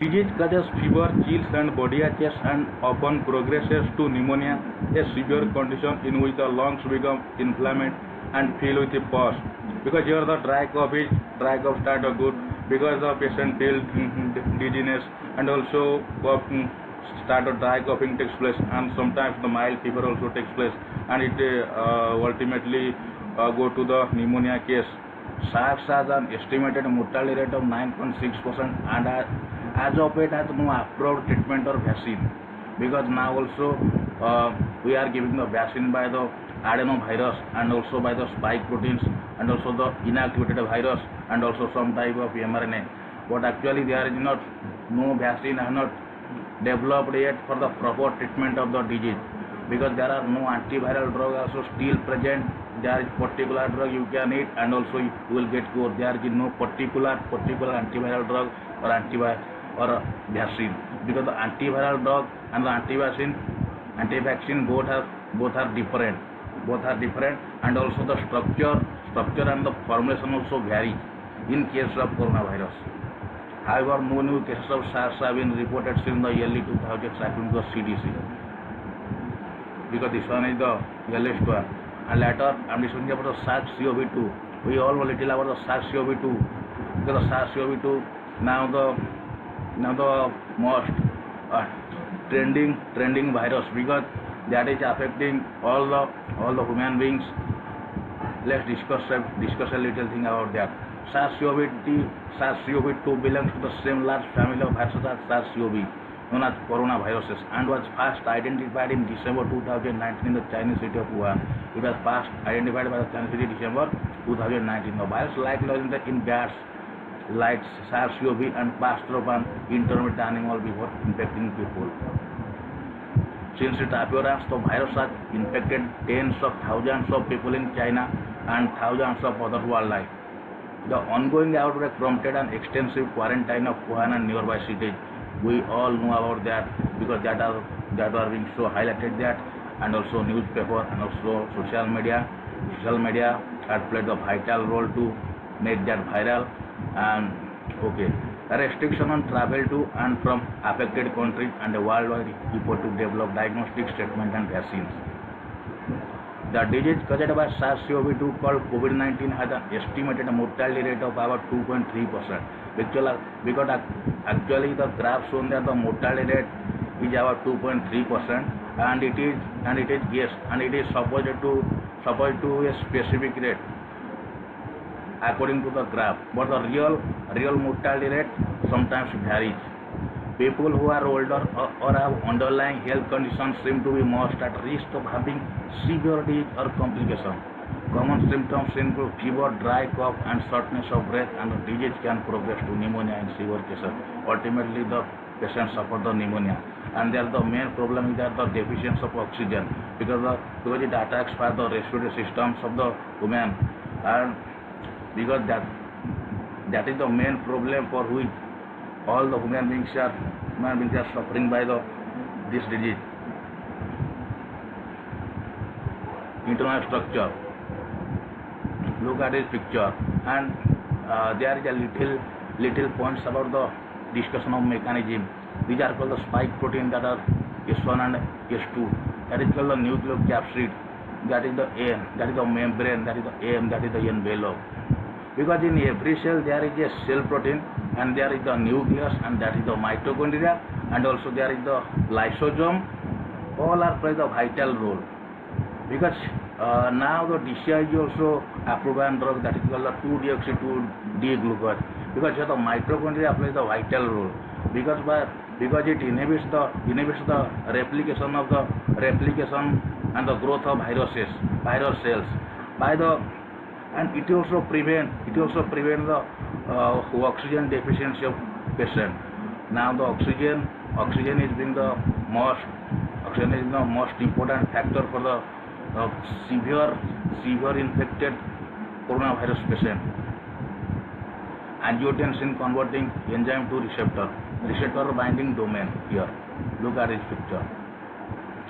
Disease causes fever, chills, and body aches and often progresses to pneumonia, a severe condition in which the lungs become inflamed and fill with pus. Because here the dry cough start good because the patient feels dizziness and also cough, start a dry coughing takes place, and sometimes the mild fever also takes place, and it ultimately go to the pneumonia case. SARS has an estimated mortality rate of 9.6%, and as of yet has no approved treatment or vaccine, because now also we are giving the vaccine by the adenovirus and also by the spike proteins and also the inactivated virus and also some type of mRNA, but actually there is no vaccine has not developed yet for the proper treatment of the disease, because there are no antiviral drug also still present. There is particular drug you can eat and also you will get cured. There is no particular antiviral drug or vaccine, because the antiviral drug and the anti-vaccine both are different, and also the structure and the formulation also vary in case of coronavirus. However, no new cases of SARS have been reported since the early 2000s according to the CDC, because this one is the earliest one. And later I'm discussing about the SARS-CoV-2. We all know little about the SARS-CoV-2, because the SARS-CoV-2 now the most trending virus, because that is affecting all the human beings. Let's discuss a little thing about that. SARS-CoV-2 belongs to the same large family of viruses as SARS-CoV, known as coronaviruses, and was first identified in December 2019 in the Chinese city of Wuhan. It was first identified by the Chinese city December 2019. The virus likely in bats like SARS-CoV and passed through an intermediate animal before infecting people. Since its appearance, the virus has infected tens of thousands of people in China and thousands of other wildlife. The ongoing outbreak prompted an extensive quarantine of Wuhan and nearby cities. We all know about that, because that are being so highlighted that, and also newspaper and also social media had played a vital role to make that viral. And a restriction on travel to and from affected countries and a worldwide effort to develop diagnostic treatment and vaccines. The disease caused by SARS-CoV-2 called COVID-19 has an estimated mortality rate of about 2.3%. Because actually the graph shown that the mortality rate is about 2.3%, and it is supposed to a specific rate according to the graph, but the real mortality rate sometimes varies. People who are older or have underlying health conditions seem to be most at risk of having severe disease or complications. Common symptoms include fever, dry cough, and shortness of breath, and the disease can progress to pneumonia in severe cases. Ultimately, the patient suffer the pneumonia, and there the main problem is that the deficiency of oxygen, because it attacks by the respiratory systems of the human, and because that is the main problem for which all the human beings are suffering by this disease. Internal structure. Look at this picture, and there is a little points about the discussion of mechanism. These are called the spike protein, that are S1 and S2. That is called the nucleocapsid. That is the N. That is the membrane. That is the M. That is the envelope. Because in every cell there is a cell protein, and there is the nucleus, and that is the mitochondria, and also there is the lysosome. All are play the vital role. Because now the DCI is also approved a drug that is called the 2-deoxy-2-D-glucose, because here the mitochondria plays the vital role, because it inhibits the replication and the growth of virus cells and it also prevent the oxygen deficiency of patient. Now the oxygen is the most important factor for the severe infected coronavirus patient. Angiotensin converting enzyme to receptor binding domain. Here, look at this picture.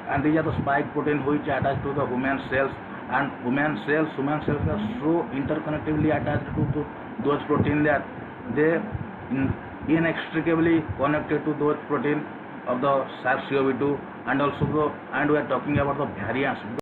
And these are the spike protein which attach to the human cells, and human cells are so interconnectively attached to those proteins that they inextricably connected to those protein of the SARS-CoV-2, and also and we are talking about the variants.